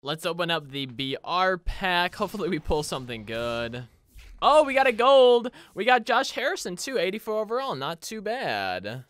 Let's open up the BR pack. Hopefully we pull something good. Oh, we got a gold. We got Josh Harrison too, 84 overall. Not too bad.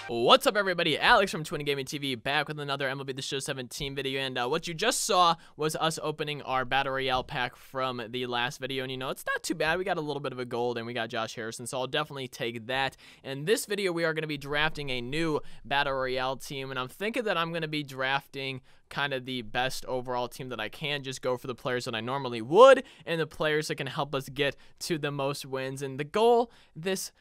What's up, everybody? Alex from TwinGamingTV back with another MLB The Show 17 video, and what you just saw was us opening our Battle Royale pack from the last video, and you know, it's not too bad. We got a little bit of a gold, and we got Josh Harrison, so I'll definitely take that. In this video, we are going to be drafting a new Battle Royale team, and I'm thinking that I'm going to be drafting kind of the best overall team that I can, just go for the players that I normally would, and the players that can help us get to the most wins, and the goal this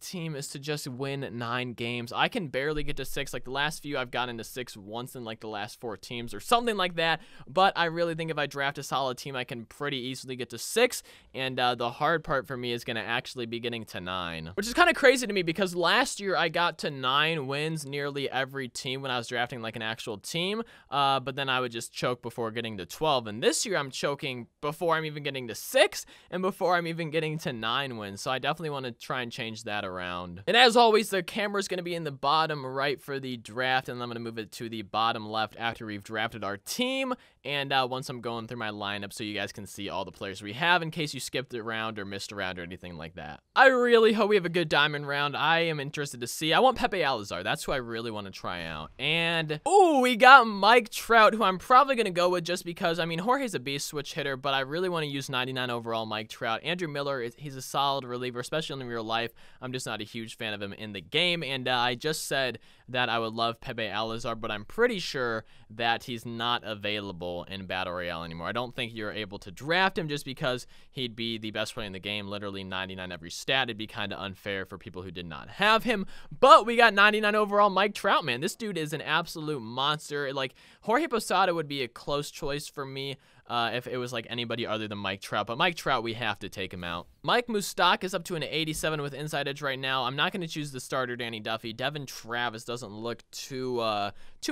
team is to just win 9 games. I can barely get to 6. Like the last few, I've gotten to 6 once in like the last 4 teams or something like that. But I really think if I draft a solid team, I can pretty easily get to 6. And the hard part for me is going to actually be getting to 9, which is kind of crazy to me because last year I got to 9 wins nearly every team when I was drafting like an actual team. But then I would just choke before getting to 12. And this year I'm choking before I'm even getting to 6 and before I'm even getting to 9 wins. So I definitely want to try and change that around. And as always, the camera is going to be in the bottom right for the draft, and I'm going to move it to the bottom left after we've drafted our team, and once I'm going through my lineup so you guys can see all the players we have in case you skipped a round or missed a round or anything like that. I really hope we have a good diamond round. I am interested to see. I want Pepe Alazar. That's who I really want to try out. And oh, we got Mike Trout, who I'm probably going to go with just because, I mean, Jorge's a beast switch hitter, but I really want to use 99 overall Mike Trout. Andrew Miller, he's a solid reliever, especially in real life. I'm just not a huge fan of him in the game, and I just said that I would love Pepe Alazar, but I'm pretty sure that he's not available in Battle Royale anymore. I don't think you're able to draft him just because he'd be the best player in the game, literally 99 every stat. It'd be kind of unfair for people who did not have him, but we got 99 overall Mike Trout, man. This dude is an absolute monster. Like, Jorge Posada would be a close choice for me if it was like anybody other than Mike Trout, but Mike Trout, we have to take him out. Mike Moustakas is up to an 87 with inside edge right now. I'm not going to choose the starter, Danny Duffy. Devin Travis doesn't look too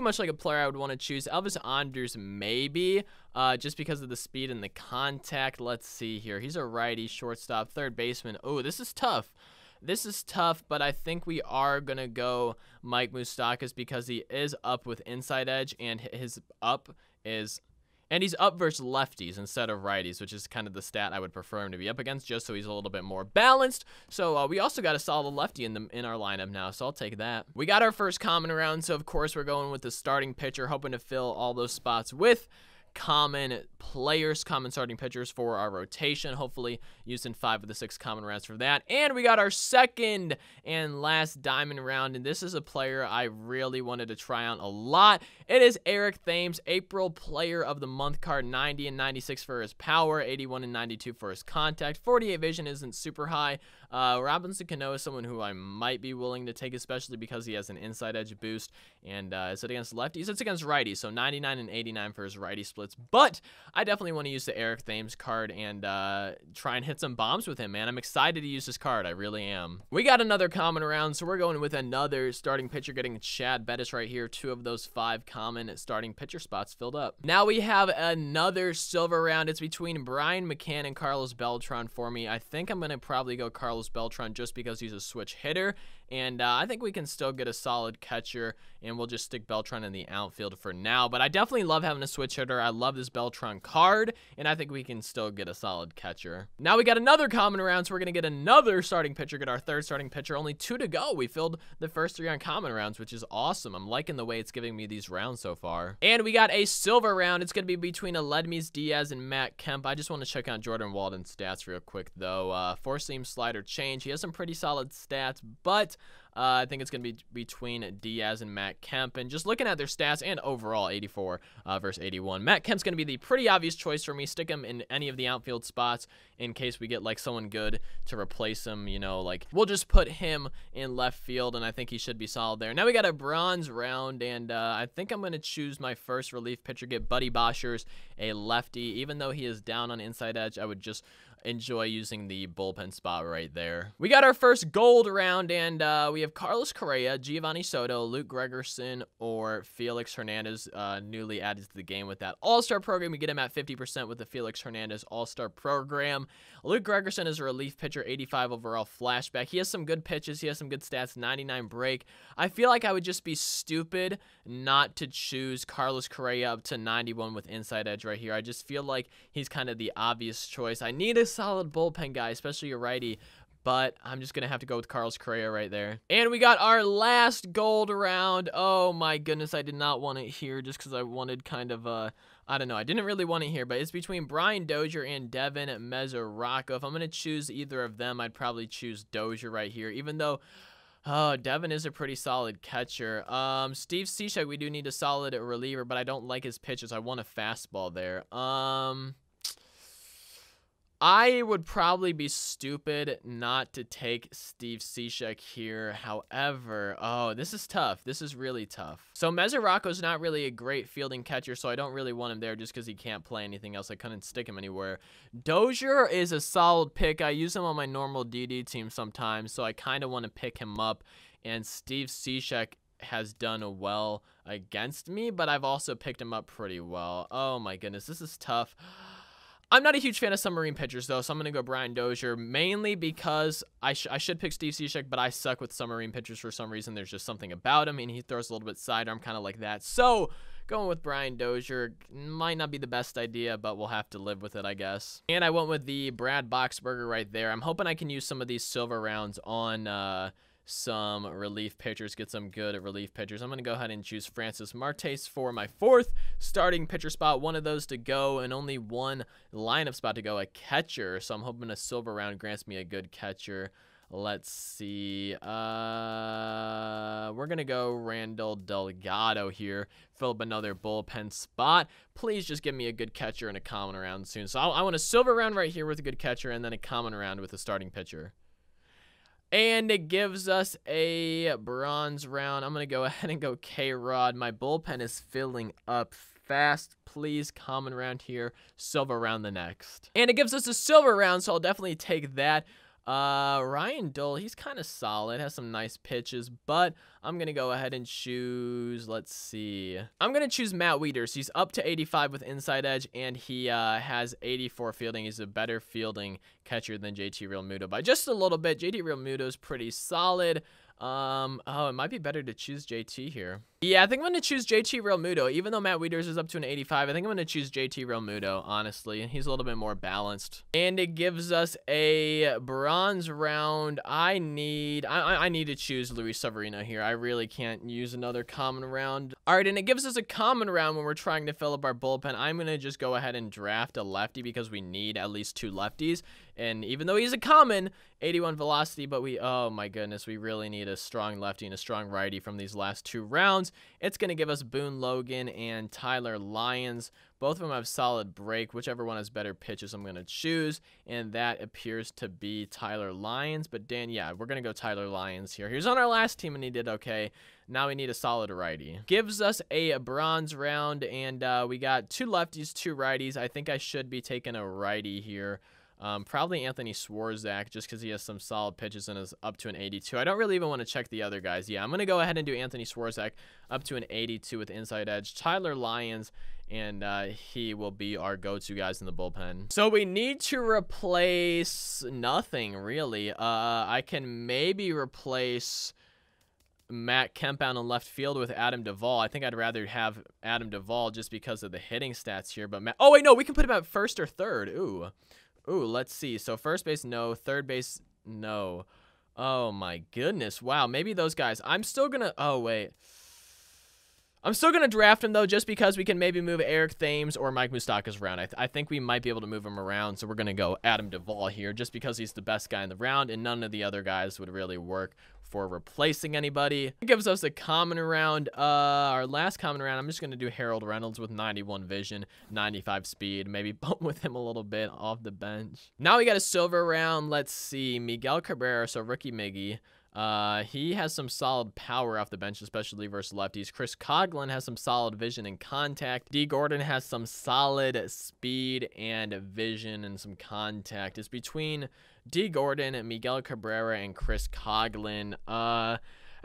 much like a player I would want to choose. Elvis Andrus maybe, just because of the speed and the contact. Let's see here. He's a righty, shortstop, third baseman. Oh, this is tough. This is tough, but I think we are going to go Mike Moustakas because he is up with inside edge, and his up is... And he's up versus lefties instead of righties, which is kind of the stat I would prefer him to be up against, just so he's a little bit more balanced. So we also got a solid lefty in our lineup now, so I'll take that. We got our first common round, so of course we're going with the starting pitcher, hoping to fill all those spots with common players, common starting pitchers for our rotation, hopefully using 5 of the 6 common rounds for that. And we got our second and last diamond round, and this is a player I really wanted to try out a lot. It is Eric Thames, April Player of the Month card, 90 and 96 for his power, 81 and 92 for his contact, 48 vision isn't super high. Robinson Cano is someone who I might be willing to take, especially because he has an inside edge boost. And is it against lefties? It's against righties, so 99 and 89 for his righty splits. But I definitely want to use the Eric Thames card and try and hit some bombs with him, man. I'm excited to use this card. I really am. We got another common round, so we're going with another starting pitcher, getting Chad Battis right here. 2 of those 5 common starting pitcher spots filled up. Now we have another silver round. It's between Brian McCann and Carlos Beltran for me. I think I'm going to probably go Carlos Beltran just because he's a switch hitter, and I think we can still get a solid catcher, and we'll just stick Beltran in the outfield for now. But I definitely love having a switch hitter. I love this Beltran card, and I think we can still get a solid catcher. Now we got another common round, so we're going to get another starting pitcher, get our third starting pitcher. Only 2 to go. We filled the first 3 on common rounds, which is awesome. I'm liking the way it's giving me these rounds so far. And we got a silver round. It's going to be between Aledmys Diaz and Matt Kamp. I just want to check out Jordan Walden's stats real quick, though. 4-seam slider change. He has some pretty solid stats, but I think it's going to be between Diaz and Matt Kamp. And just looking at their stats and overall, 84 versus 81. Matt Kemp's going to be the pretty obvious choice for me. Stick him in any of the outfield spots in case we get like someone good to replace him. You know, like we'll just put him in left field, and I think he should be solid there. Now we got a bronze round, and I think I'm going to choose my first relief pitcher, get Buddy Boshers, a lefty. Even though he is down on inside edge, I would just enjoy using the bullpen spot right there. We got our first gold round, and we have Carlos Correa, Giovanni Soto, Luke Gregerson, or Felix Hernandez, newly added to the game with that All-Star program. We get him at 50% with the Felix Hernandez All-Star program. Luke Gregerson is a relief pitcher, 85 overall flashback. He has some good pitches. He has some good stats, 99 break. I feel like I would just be stupid not to choose Carlos Correa up to 91 with inside edge right here. I just feel like he's kind of the obvious choice. I need a solid bullpen guy, especially a righty, but I'm just going to have to go with Carlos Correa right there. And we got our last gold round. Oh my goodness, I did not want it here just because I wanted kind of I don't know. I didn't really want it here, but it's between Brian Dozier and Devin Mesoraco. If I'm going to choose either of them, I'd probably choose Dozier right here, even though Devin is a pretty solid catcher. Steve Cishek, we do need a solid reliever, but I don't like his pitches. I want a fastball there. I would probably be stupid not to take Steve Cishek here. However, this is tough. This is really tough. So Mesoraco's not really a great fielding catcher, so I don't really want him there just because he can't play anything else. I couldn't stick him anywhere. Dozier is a solid pick. I use him on my normal DD team sometimes, so I kind of want to pick him up. And Steve Cishek has done well against me, but I've also picked him up pretty well. Oh my goodness, this is tough. I'm not a huge fan of submarine pitchers, though, so I'm going to go Brian Dozier, mainly because I should pick Steve Cishek, but I suck with submarine pitchers for some reason. There's just something about him, and he throws a little bit sidearm, kind of like that. So, going with Brian Dozier might not be the best idea, but we'll have to live with it, I guess. And I went with the Brad Boxberger right there. I'm hoping I can use some of these silver rounds on some relief pitchers, get some good relief pitchers. I'm going to go ahead and choose Francis Martes for my fourth starting pitcher spot. One of those to go and only one lineup spot to go, a catcher. So I'm hoping a silver round grants me a good catcher. Let's see. We're going to go Randall Delgado here. Fill up another bullpen spot. Please just give me a good catcher and a common round soon. So I want a silver round right here with a good catcher and then a common round with a starting pitcher. And it gives us a bronze round. I'm going to go ahead and go K-Rod. My bullpen is filling up fast. Please, common round here, silver round the next. And it gives us a silver round, so I'll definitely take that. Ryan Dull, he's kind of solid, has some nice pitches, but I'm going to go ahead and choose, let's see. I'm going to choose Matt Wieters. He's up to 85 with inside edge, and he has 84 fielding. He's a better fielding catcher than JT Realmuto by just a little bit. JT Realmuto's pretty solid. It might be better to choose JT here. Yeah, I think I'm going to choose JT Realmuto. Even though Matt Wieters is up to an 85, I think I'm going to choose JT Realmuto, honestly. He's a little bit more balanced. And it gives us a bronze round. I need to choose Luis Severino here. I really can't use another common round. All right, and it gives us a common round when we're trying to fill up our bullpen. I'm going to just go ahead and draft a lefty because we need at least 2 lefties. And even though he's a common, 81 velocity, but oh my goodness, we really need a strong lefty and a strong righty from these last 2 rounds. It's going to give us Boone Logan and Tyler Lyons. Both of them have solid break. Whichever one has better pitches, I'm going to choose. And that appears to be Tyler Lyons. But Dan, yeah, we're going to go Tyler Lyons here. He was on our last team and he did okay. Now we need a solid righty. Gives us a bronze round, and we got 2 lefties, 2 righties. I think I should be taking a righty here. Probably Anthony Swarzak, just because he has some solid pitches and is up to an 82. I don't really even want to check the other guys. Yeah, I'm going to go ahead and do Anthony Swarzak up to an 82 with inside edge. Tyler Lyons, and he will be our go-to guys in the bullpen. So we need to replace nothing, really. I can maybe replace Matt Kamp out in left field with Adam Duvall. I think I'd rather have Adam Duvall just because of the hitting stats here. But oh, wait, no, we can put him at first or third. Ooh, let's see. So first base, no. Third base, no. Oh, my goodness. Wow, maybe those guys. I'm still going to... Oh, wait. I'm still going to draft him, though, just because we can maybe move Eric Thames or Mike Moustakas around. I think we might be able to move him around, so we're going to go Adam Duvall here just because he's the best guy in the round, and none of the other guys would really work for replacing anybody. It gives us a common round. Our last common round, I'm just going to do Harold Reynolds with 91 vision, 95 speed, maybe bump with him a little bit off the bench. Now we got a silver round. Let's see. Miguel Cabrera, so rookie Miggy. He has some solid power off the bench, especially versus lefties. Coghlan has some solid vision and contact. D. Gordon has some solid speed and vision and some contact. It's between D. Gordon and Miguel Cabrera and Coghlan. I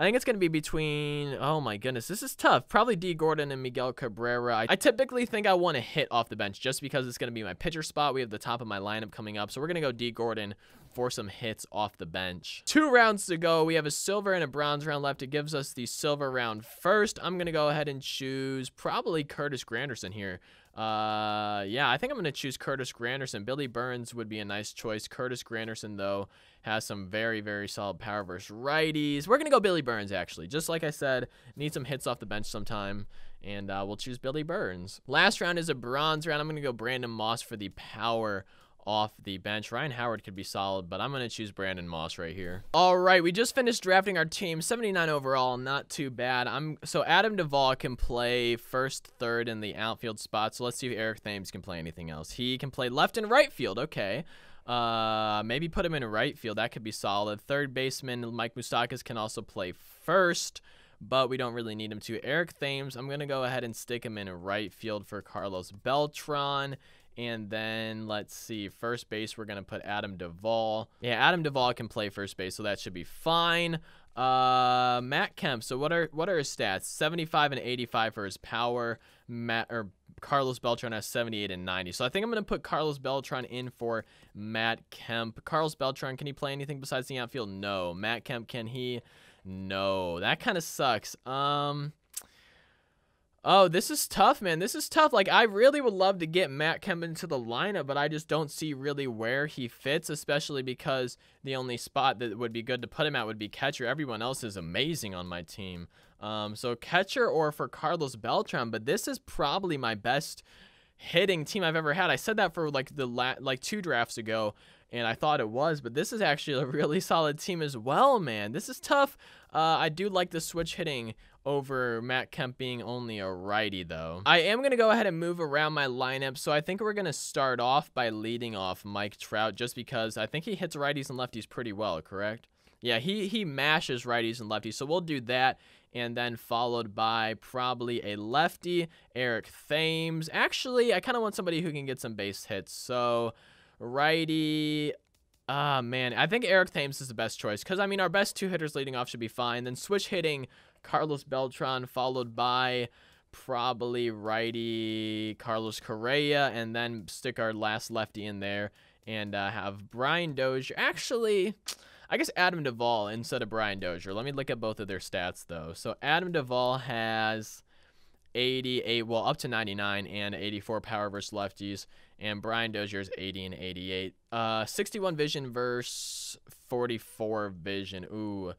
think it's going to be between, oh my goodness, this is tough. Probably D. Gordon and Miguel Cabrera. I typically think I want to hit off the bench just because it's going to be my pitcher spot. We have the top of my lineup coming up, so we're going to go D. Gordon for some hits off the bench. 2 rounds to go. We have a silver and a bronze round left. It gives us the silver round first. I'm going to go ahead and choose probably Curtis Granderson here. Yeah, I think I'm going to choose Curtis Granderson. Billy Burns would be a nice choice. Curtis Granderson, though, has some very, very solid power versus righties. We're going to go Billy Burns, actually. Just like I said, need some hits off the bench sometime, and we'll choose Billy Burns. Last round is a bronze round. I'm going to go Brandon Moss for the power off the bench. Ryan Howard could be solid, but I'm going to choose Brandon Moss right here. All right, we just finished drafting our team. 79 overall, not too bad. So Adam Duvall can play first, third in the outfield spot. So let's see if Eric Thames can play anything else. He can play left and right field. Okay. Maybe put him in right field. That could be solid. Third baseman Mike Moustakas can also play first, but we don't really need him to. Eric Thames, I'm going to go ahead and stick him in right field for Carlos Beltran. And then, let's see, first base, we're going to put Adam Duvall. Yeah, Adam Duvall can play first base, so that should be fine. Matt Kamp, so what are his stats? 75 and 85 for his power. Carlos Beltran has 78 and 90. So I think I'm going to put Carlos Beltran in for Matt Kamp. Carlos Beltran, can he play anything besides the outfield? No. Matt Kamp, can he? No. That kind of sucks. Oh, this is tough, man. This is tough. Like, I really would love to get Matt Kamp into the lineup, but I just don't see really where he fits, especially because the only spot that would be good to put him at would be catcher. Everyone else is amazing on my team. So catcher or for Carlos Beltran, but this is probably my best hitting team I've ever had. I said that for like the 2 drafts ago, and I thought it was, but this is actually a really solid team as well, man. This is tough. I do like the switch hitting over Matt Kamp being only a righty, though. I am going to go ahead and move around my lineup, so I think we're going to start off by leading off Mike Trout, just because I think he hits righties and lefties pretty well, correct? Yeah, he mashes righties and lefties, so we'll do that, and then followed by probably a lefty, Eric Thames. Actually, I kind of want somebody who can get some base hits, so righty. Man, I think Eric Thames is the best choice, because, I mean, our best 2 hitters leading off should be fine. Then switch hitting, Carlos Beltran, followed by probably righty Carlos Correa, and then stick our last lefty in there, and have Brian Dozier. Actually, I guess Adam Duvall instead of Brian Dozier. Let me look at both of their stats, though. So Adam Duvall has 88, well, up to 99 and 84 power versus lefties, and Brian Dozier is 80 and 88. 61 vision versus 44 vision. Ooh.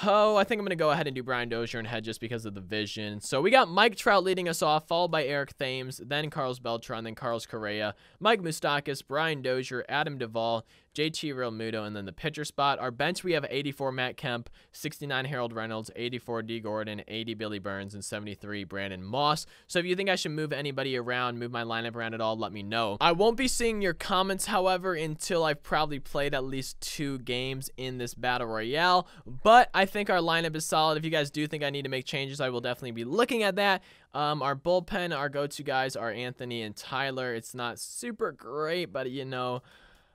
Oh, I think I'm going to go ahead and do Brian Dozier and head just because of the vision. So we got Mike Trout leading us off, followed by Eric Thames, then Carlos Beltran, then Carlos Correa, Mike Moustakas, Brian Dozier, Adam Duvall, JT Realmuto, and then the pitcher spot. Our bench, we have 84 Matt Kamp, 69 Harold Reynolds, 84 D. Gordon, 80 Billy Burns, and 73 Brandon Moss. So if you think I should move anybody around, move my lineup around at all, let me know. I won't be seeing your comments, however, until I've probably played at least 2 games in this Battle Royale, but I think our lineup is solid. If you guys do think I need to make changes, I will definitely be looking at that. Our bullpen, our go-to guys are Anthony and Tyler. It's not super great, but you know,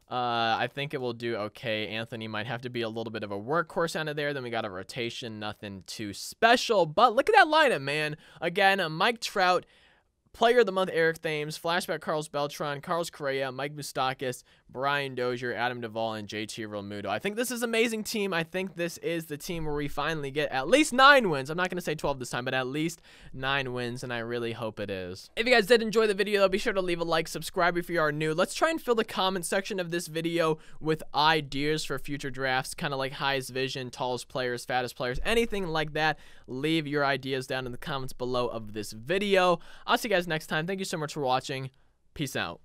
I think it will do okay. Anthony might have to be a little bit of a workhorse out of there. Then we got a rotation, nothing too special. But look at that lineup, man. Again, Mike Trout, Player of the Month, Eric Thames, Flashback, Carlos Beltran, Carlos Correa, Mike Moustakas, Brian Dozier, Adam Duvall, and JT Realmuto. I think this is an amazing team. I think this is the team where we finally get at least 9 wins. I'm not going to say 12 this time, but at least 9 wins, and I really hope it is. If you guys did enjoy the video, though, be sure to leave a like, subscribe if you are new. Let's try and fill the comment section of this video with ideas for future drafts, kind of like highest vision, tallest players, fattest players, anything like that. Leave your ideas down in the comments below of this video. I'll see you guys next time. Thank you so much for watching. Peace out.